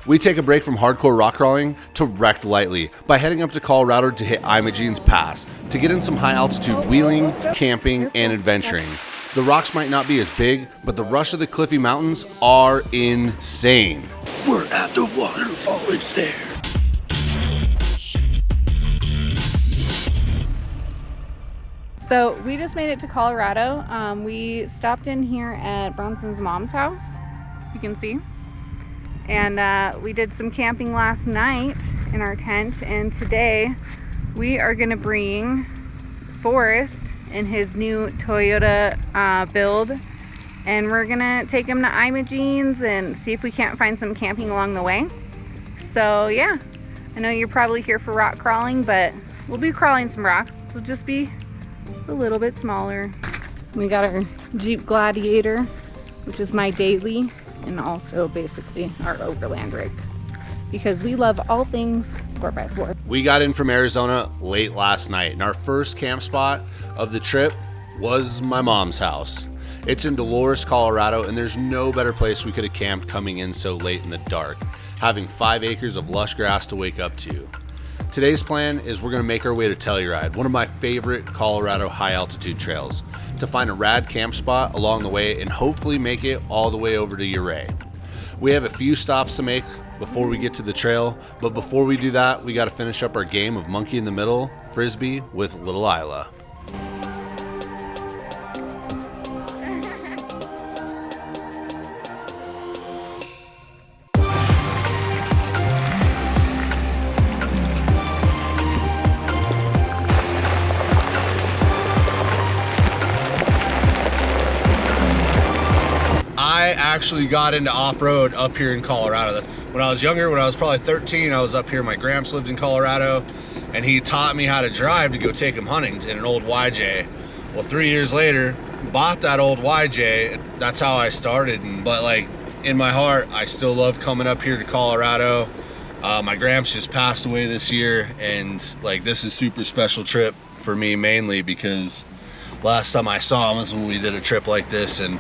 We take a break from hardcore rock crawling to wreck lightly by heading up to Colorado to hit Imogene's Pass to get in some high altitude wheeling, camping, and adventuring. The rocks might not be as big, but the rush of the cliffy mountains are insane. We're at the waterfall, it's there. So we just made it to Colorado. We stopped in here at Bronson's mom's house, you can see. And we did some camping last night in our tent. And today we are gonna bring Forrest in his new Toyota build. And we're gonna take him to Imogene's and see if we can't find some camping along the way. So yeah, I know you're probably here for rock crawling, but we'll be crawling some rocks. It'll just be a little bit smaller. We got our Jeep Gladiator, which is my daily, and also basically our overland rig, because we love all things 4x4. We got in from Arizona late last night, and our first camp spot of the trip was my mom's house. It's in Dolores, Colorado, and there's no better place we could have camped coming in so late in the dark, having 5 acres of lush grass to wake up to. Today's plan is we're going to make our way to Telluride, one of my favorite Colorado high altitude trails, to find a rad camp spot along the way and hopefully make it all the way over to Ouray. We have a few stops to make before we get to the trail, but before we do that, we got to finish up our game of monkey in the middle, frisbee with little Isla. I actually got into off-road up here in Colorado. When I was younger, when I was probably 13, I was up here. My gramps lived in Colorado, and he taught me how to drive to go take him hunting in an old YJ. Well, 3 years later, bought that old YJ. That's how I started. But like in my heart, I still love coming up here to Colorado. My gramps just passed away this year, and like this is a super special trip for me, mainly because last time I saw him was when we did a trip like this, and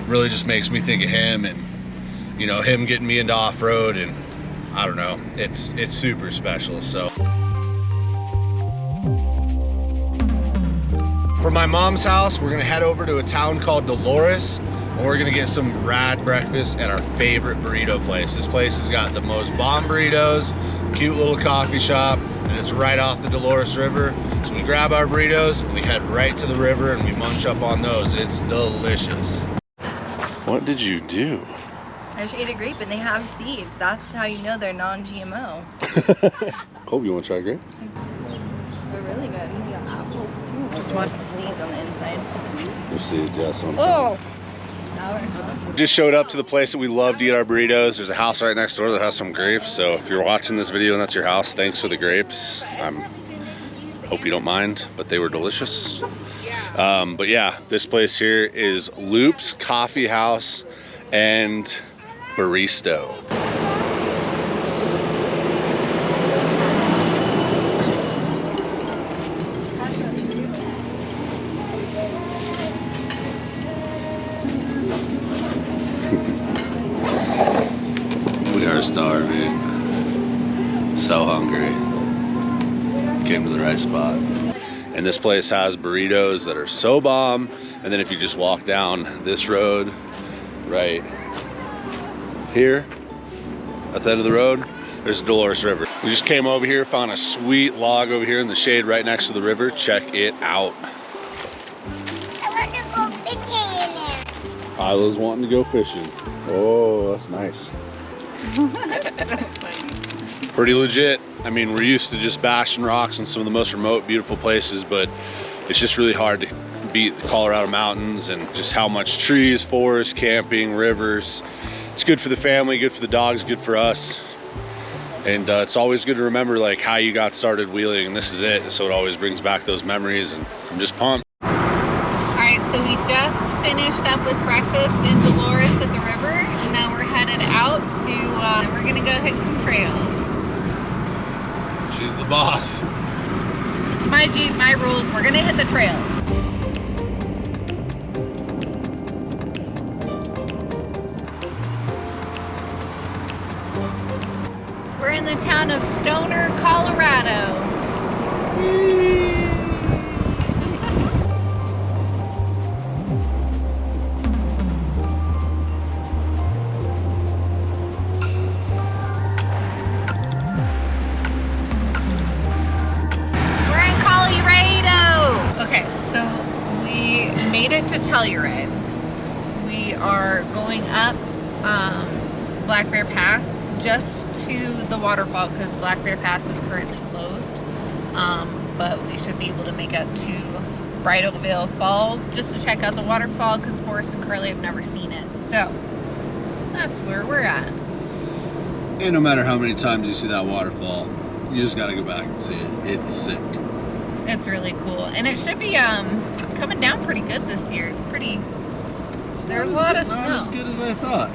really just makes me think of him, and you know, him getting me into off-road, and I don't know, it's super special. So for my mom's house, we're gonna head over to a town called Dolores, and we're gonna get some rad breakfast at our favorite burrito place. This place has got the most bomb burritos, cute little coffee shop, and it's right off the Dolores River. So we grab our burritos and we head right to the river and we munch up on those. It's delicious. What did you do? I just ate a grape and they have seeds. That's how you know they're non-GMO. Hope you want to try a grape? They're really good. And they got apples too. Just watch the seeds on the inside. The seeds, yeah. Oh! Sour, huh? Just showed up to the place that we love to eat our burritos. There's a house right next door that has some grapes. So if you're watching this video and that's your house, thanks for the grapes. Hope you don't mind, but they were delicious. But yeah, this place here is Loop's Coffee House and Baristo. We are starving. So hungry. Came to the right spot. And this place has burritos that are so bomb. And then if you just walk down this road right here at the end of the road, there's Dolores River. We just came over here, found a sweet log over here in the shade right next to the river. Check it out. I want to go fishing in there. Isla's wanting to go fishing. Oh, that's nice. Pretty legit. I mean, we're used to just bashing rocks in some of the most remote, beautiful places, but it's just really hard to beat the Colorado mountains and just how much trees, forests, camping, rivers. It's good for the family, good for the dogs, good for us. And it's always good to remember like how you got started wheeling, and this is it. So it always brings back those memories, and I'm just pumped. All right, so we just finished up with breakfast in Dolores at the river. And now we're headed out to, we're gonna go hit some trails. She's the boss. It's my Jeep, my rules. We're gonna hit the trails. We're in the town of Stoner, Colorado. We're in Colorado. Okay, so we made it to Telluride. We are going up Black Bear Pass just to the waterfall because Black Bear Pass is currently closed. But we should be able to make it to Bridal Veil Falls just to check out the waterfall because Forrest and Curly have never seen it. So that's where we're at. And no matter how many times you see that waterfall, you just gotta go back and see it. It's sick. It's really cool. And it should be coming down pretty good this year. It's pretty, there's a lot of snow. Not as good as I thought.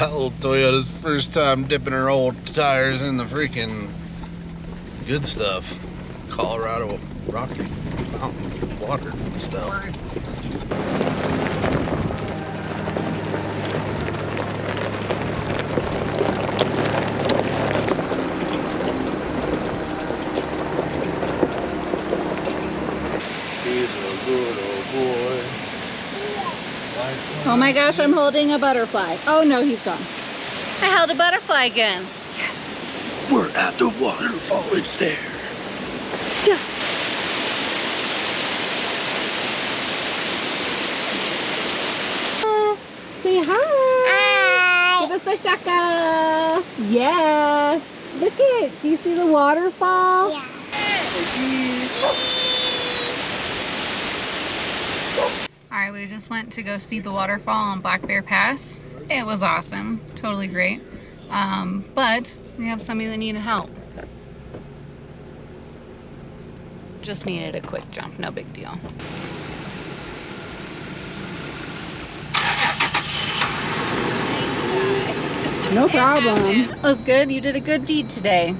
That little Toyota's first time dipping her old tires in the freaking good stuff. Colorado Rocky Mountain water and stuff. Words. He's a good old boy. Oh my gosh, I'm holding a butterfly. Oh no, he's gone. I held a butterfly again. Yes. We're at the waterfall. It's there. Ja. Say hi. Hi. Give us the shaka. Yeah. Look it. Do you see the waterfall? Yeah. Alright, we just went to go see the waterfall on Black Bear Pass. It was awesome. Totally great. But we have somebody that needed help. Just needed a quick jump. No big deal. No problem. That was good. You did a good deed today.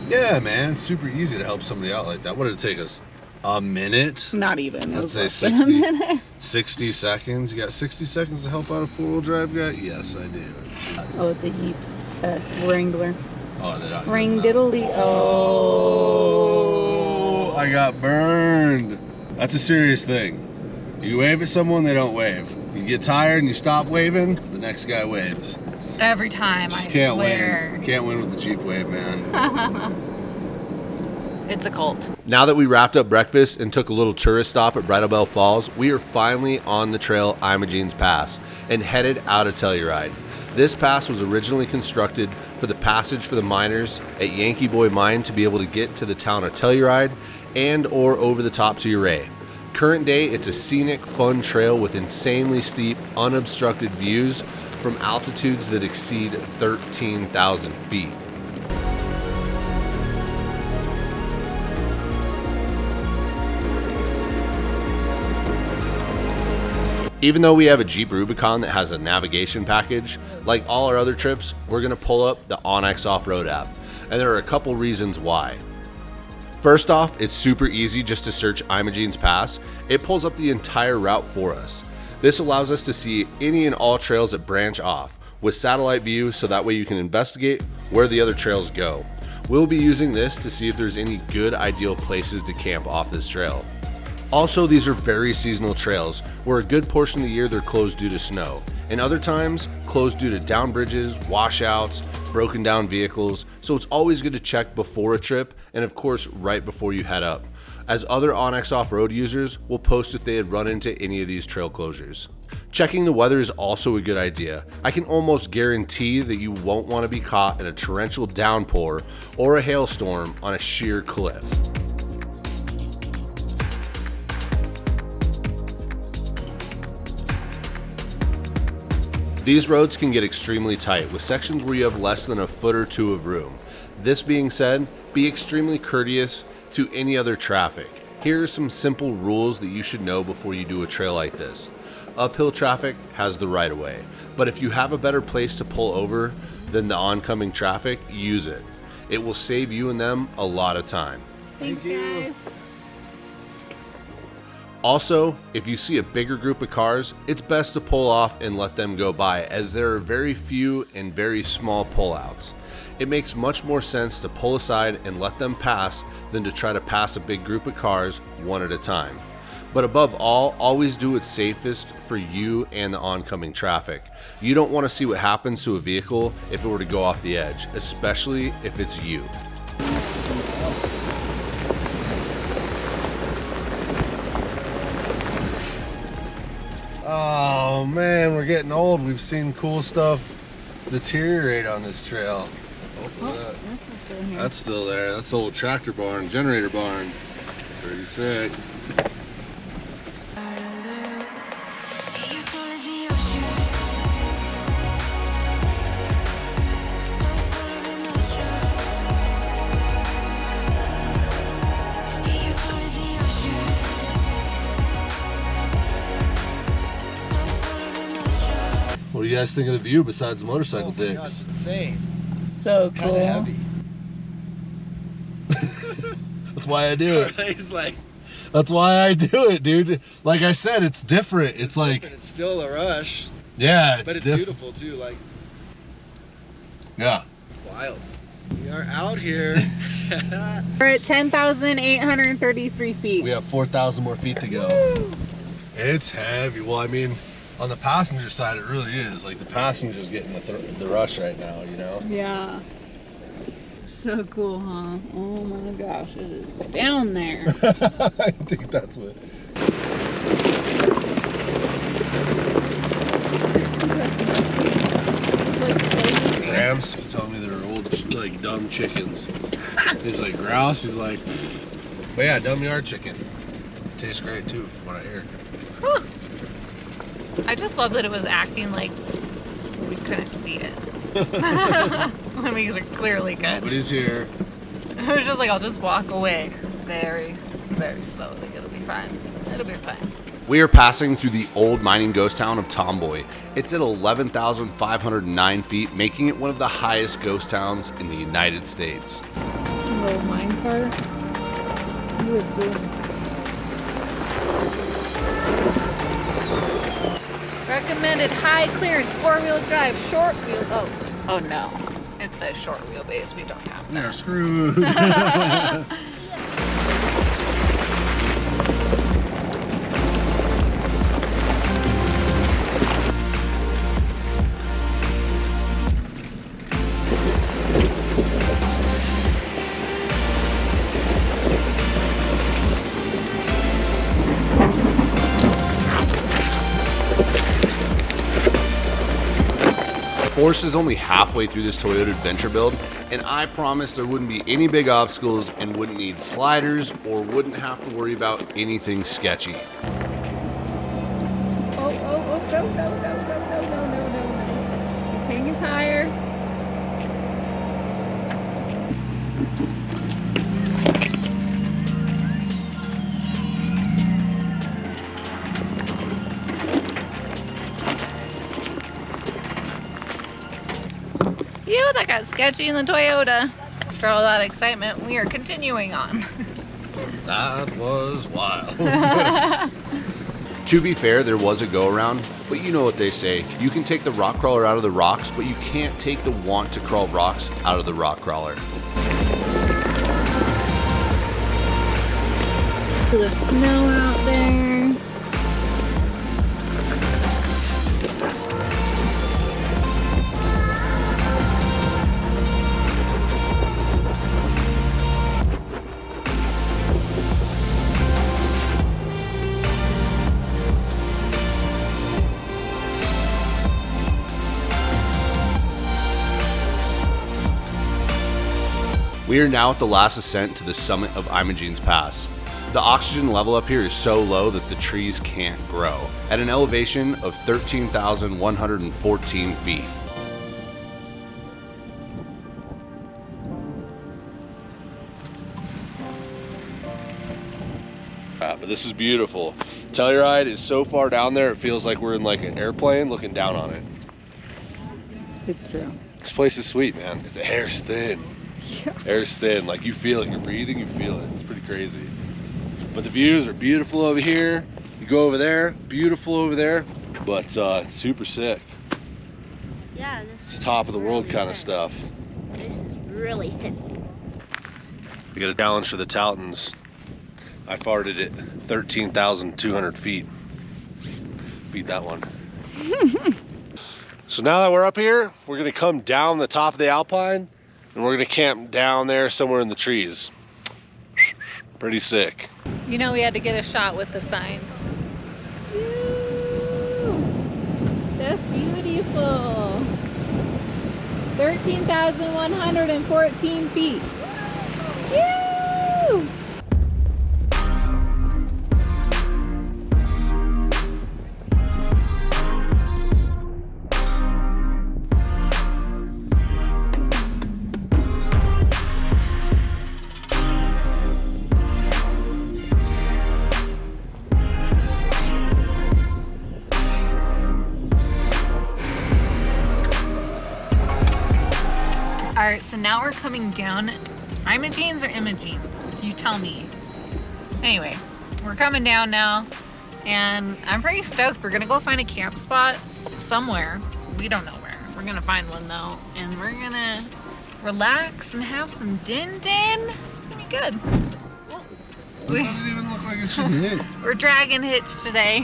Yeah, man. It's super easy to help somebody out like that. What did it take us? A minute? Not even. Let's say less than a minute. 60 seconds. You got 60 seconds to help out a four-wheel drive guy? Yes, I do. Oh, it's a Jeep. Wrangler. Oh, they're not. Ring diddly. Oh. I got burned. That's a serious thing. You wave at someone, they don't wave. You get tired and you stop waving, the next guy waves. Every time, Just I can't swear. win. Can't win with the Jeep wave, man. It's a cult. Now that we wrapped up breakfast and took a little tourist stop at Bridal Veil Falls, we are finally on the trail Imogene's Pass and headed out of Telluride. This pass was originally constructed for the passage for the miners at Yankee Boy Mine to be able to get to the town of Telluride and or over the top to Ouray. Current day, it's a scenic, fun trail with insanely steep, unobstructed views from altitudes that exceed 13,000 feet. Even though we have a Jeep Rubicon that has a navigation package, like all our other trips, we're going to pull up the onX Off-Road app. And there are a couple reasons why. First off, it's super easy just to search Imogene's Pass. It pulls up the entire route for us. This allows us to see any and all trails that branch off with satellite view, so that way you can investigate where the other trails go. We'll be using this to see if there's any good ideal places to camp off this trail. Also, these are very seasonal trails, where a good portion of the year they're closed due to snow, and other times closed due to down bridges, washouts, broken down vehicles, so it's always good to check before a trip, and of course right before you head up, as other onX Off-Road users will post if they had run into any of these trail closures. Checking the weather is also a good idea. I can almost guarantee that you won't want to be caught in a torrential downpour or a hailstorm on a sheer cliff. These roads can get extremely tight with sections where you have less than a foot or two of room. This being said, be extremely courteous to any other traffic. Here are some simple rules that you should know before you do a trail like this. Uphill traffic has the right of way, but if you have a better place to pull over, than the oncoming traffic, use it. It will save you and them a lot of time. Thanks, guys. Also, if you see a bigger group of cars, it's best to pull off and let them go by, as there are very few and very small pullouts. It makes much more sense to pull aside and let them pass than to try to pass a big group of cars one at a time. But above all, always do what's safest for you and the oncoming traffic. You don't want to see what happens to a vehicle if it were to go off the edge, especially if it's you. Oh man, we're getting old. We've seen cool stuff deteriorate on this trail. Oh, this is still here. That's still there. That's the old tractor barn, generator barn. Pretty sick. What do you guys think of the view besides the motorcycle dicks? That's insane. So Kind of cool. heavy. That's why I do it. He's like, That's why I do it, dude. Like I said, it's different. It's like, it's still a rush, yeah, but it's different. beautiful too. Like, Yeah. wild. We are out here. We're at 10,833 feet. We have 4,000 more feet to go. It's heavy. Well, I mean, on the passenger side, it really is. Like, the passenger's getting the rush right now, you know? Yeah. So cool, huh? Oh my gosh, it is down there. I think that's what. It's like slowly. Gramps is telling me they're old, like, dumb chickens. He's like, grouse? He's like, but yeah, dumb yard chicken. Tastes great, too, from what I hear. Huh. I just love that it was acting like we couldn't see it. When we clearly could. Nobody's here. It was just like, I'll just walk away very, very slowly. It'll be fine. It'll be fine. We are passing through the old mining ghost town of Tomboy. It's at 11,509 feet, making it one of the highest ghost towns in the United States. Little mine cart. You would boom. Recommended high clearance 4-wheel drive, short wheel. Oh no. It says short wheelbase. We don't have that. They're screwed. Forrests is only halfway through this Toyota adventure build, and I promised there wouldn't be any big obstacles and wouldn't need sliders or wouldn't have to worry about anything sketchy. Oh, no. He's hanging tire. Ew, that got sketchy in the Toyota. After all that excitement, we are continuing on. That was wild. To be fair, there was a go-around, but you know what they say. You can take the rock crawler out of the rocks, but you can't take the want to crawl rocks out of the rock crawler. To the snow out there. We are now at the last ascent to the summit of Imogene's Pass. The oxygen level up here is so low that the trees can't grow, at an elevation of 13,114 feet. But this is beautiful. Telluride is so far down there, it feels like we're in like an airplane looking down on it. It's true. This place is sweet, man. It's air's thin. Yeah. Air's thin. Like you feel it. You're breathing, you feel it. It's pretty crazy. But the views are beautiful over here. You go over there, beautiful over there. But it's super sick. Yeah, this It's top of the world kind of stuff. This is really thick. We got a challenge for the Taltons. I farted at 13,200 feet. Beat that one. So now that we're up here, we're gonna come down the top of the Alpine and we're gonna camp down there somewhere in the trees. Pretty sick. You know we had to get a shot with the sign. That's beautiful. 13,114 feet. Choo! All right, so now we're coming down. Imogene's or Imogene's? You tell me. Anyways, we're coming down now, and I'm pretty stoked. We're gonna go find a camp spot somewhere. We don't know where. We're gonna find one though, and we're gonna relax and have some din-din. It's gonna be good. It doesn't even look like it should hit. We're dragging hitch today.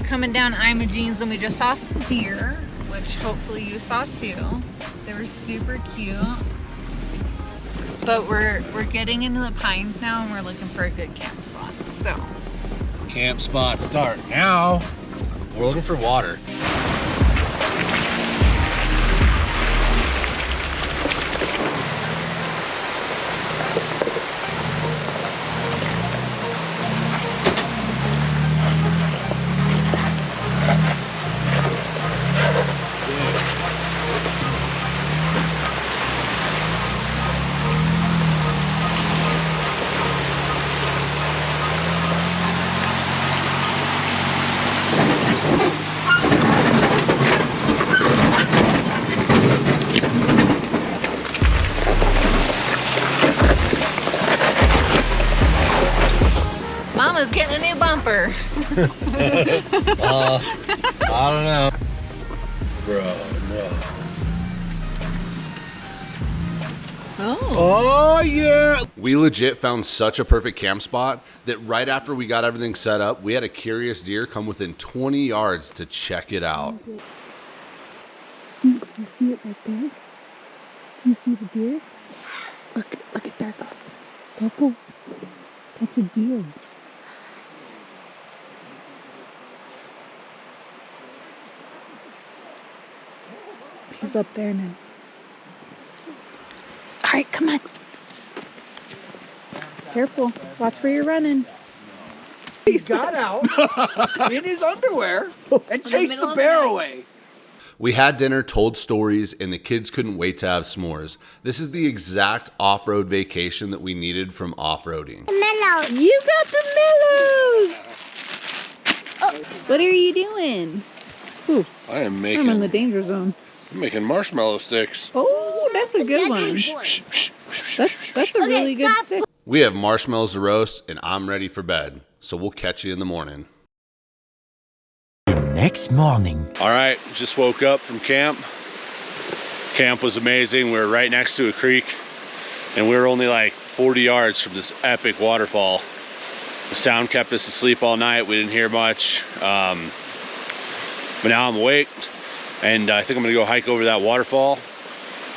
Coming down Imogene's and we just saw some deer, which hopefully you saw too. They were super cute. But we're getting into the pines now and we're looking for a good camp spot. So Camp spot start now. We're looking for water. Mama's getting a new bumper. I don't know. Bro, no. Oh. Oh, yeah. We legit found such a perfect camp spot that right after we got everything set up, we had a curious deer come within 20 yards to check it out. Do you see it right there? Do you see the deer? Look at there it goes. There it goes. That's a deer. He's up there now. All right, come on. Careful. Watch where you're running. He got out in his underwear and chased the bear away. We had dinner, told stories, and the kids couldn't wait to have s'mores. This is the exact off-road vacation that we needed from off-roading. Mellows. You got the mellows! Oh, what are you doing? Ooh, I am I'm in the danger zone. making marshmallow sticks. Oh, that's a good one. That's a really good stick. We have marshmallows to roast, and I'm ready for bed. So we'll catch you in the morning. Next morning. All right, just woke up from camp. Camp was amazing. We were right next to a creek, and we were only like 40 yards from this epic waterfall. The sound kept us asleep all night. We didn't hear much, but now I'm awake, and I think I'm gonna go hike over that waterfall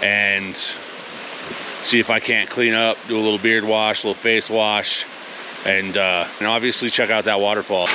and see if I can't clean up, do a little beard wash, a little face wash, and obviously check out that waterfall.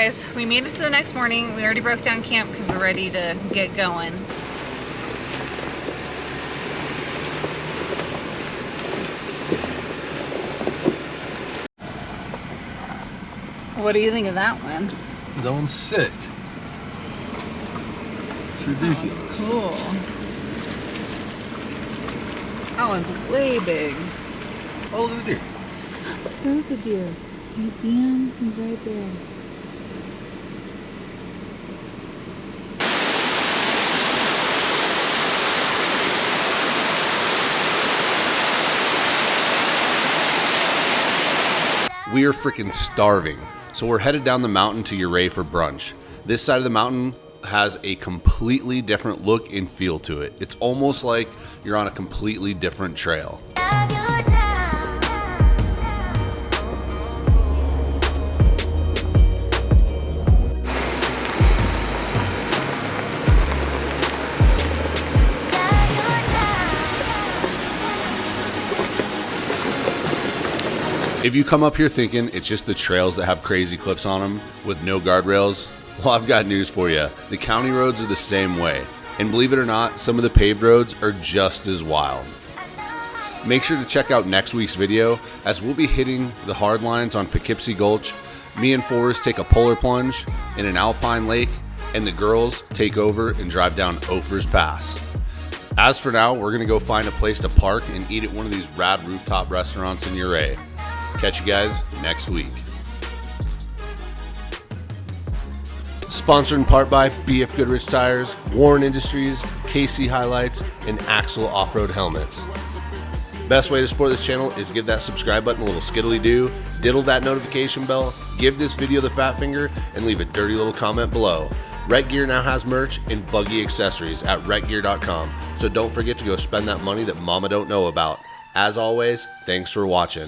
guys, we made it to the next morning. We already broke down camp because we're ready to get going. What do you think of that one? That one's sick. It's ridiculous. That's cool. That one's way big. Oh, look at the deer. There's a deer. You see him? He's right there. We are freaking starving, so we're headed down the mountain to Ouray for brunch. This side of the mountain has a completely different look and feel to it. It's almost like you're on a completely different trail. If you come up here thinking it's just the trails that have crazy cliffs on them with no guardrails, well, I've got news for you. The county roads are the same way. And believe it or not, some of the paved roads are just as wild. Make sure to check out next week's video as we'll be hitting the hard lines on Poughkeepsie Gulch. Me and Forrest take a polar plunge in an alpine lake, and the girls take over and drive down Ophir's Pass. As for now, we're gonna go find a place to park and eat at one of these rad rooftop restaurants in Ouray. Catch you guys next week. Sponsored in part by BF Goodrich Tires, Warren Industries, KC Highlights, and Axle Off-Road Helmets. Best way to support this channel is give that subscribe button a little skiddly do, diddle that notification bell, give this video the fat finger, and leave a dirty little comment below. Rec Gear now has merch and buggy accessories at recgear.com, so don't forget to go spend that money that mama don't know about. As always, thanks for watching.